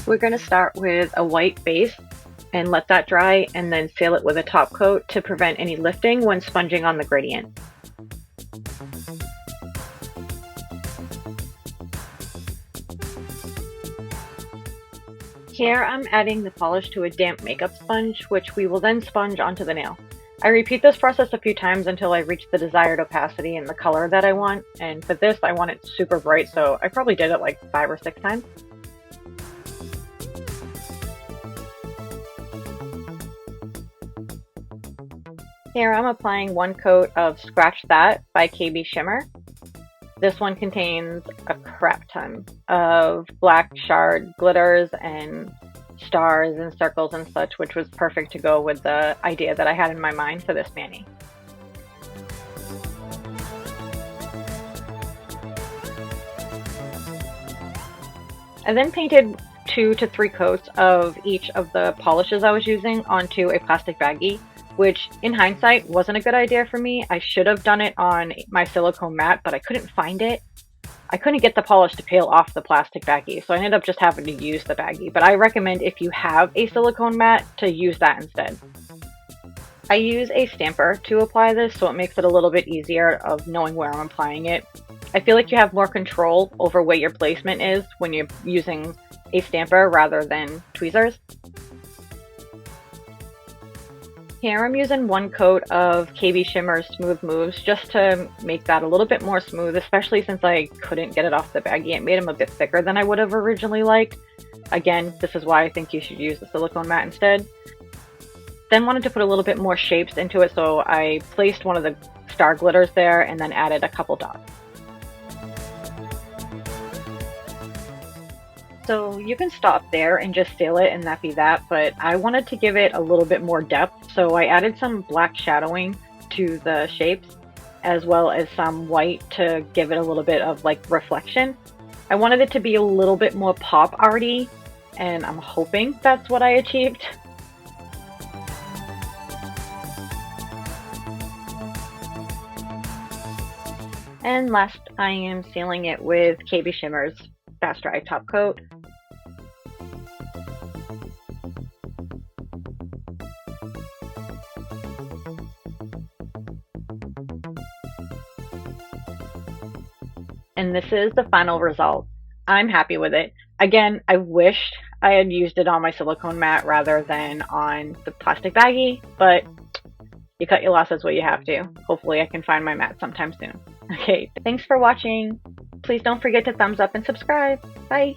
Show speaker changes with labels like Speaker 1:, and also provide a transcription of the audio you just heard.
Speaker 1: We're going to start with a white base and let that dry and then seal it with a top coat to prevent any lifting when sponging on the gradient. Here I'm adding the polish to a damp makeup sponge, which we will then sponge onto the nail. I repeat this process a few times until I reach the desired opacity and the color that I want, and for this I want it super bright, so I probably did it like 5 or 6 times. Here I'm applying one coat of Scratch That by KBShimmer. This one contains a crap ton of black shard glitters and stars and circles and such, which was perfect to go with the idea that I had in my mind for this mani. I then painted 2 to 3 coats of each of the polishes I was using onto a plastic baggie, which in hindsight wasn't a good idea for me. I should have done it on my silicone mat, but I couldn't find it. I couldn't get the polish to peel off the plastic baggie, so I ended up just having to use the baggie. But I recommend if you have a silicone mat to use that instead. I use a stamper to apply this, so it makes it a little bit easier of knowing where I'm applying it. I feel like you have more control over where your placement is when you're using a stamper rather than tweezers. Here I'm using 1 coat of KBShimmer Smooth Moves just to make that a little bit more smooth, especially since I couldn't get it off the baggie. It made them a bit thicker than I would have originally liked. Again, this is why I think you should use the silicone mat instead. Then wanted to put a little bit more shapes into it, so I placed one of the star glitters there and then added a couple dots. So you can stop there and just seal it and that be that, but I wanted to give it a little bit more depth, so I added some black shadowing to the shapes as well as some white to give it a little bit of like reflection. I wanted it to be a little bit more pop arty, and I'm hoping that's what I achieved. And last, I am sealing it with KBShimmer's Fast Dry top coat. And this is the final result. I'm happy with it. Again, I wished I had used it on my silicone mat rather than on the plastic baggie, but you cut your losses what you have to. Hopefully I can find my mat sometime soon. Okay, thanks for watching. Please don't forget to thumbs up and subscribe. Bye!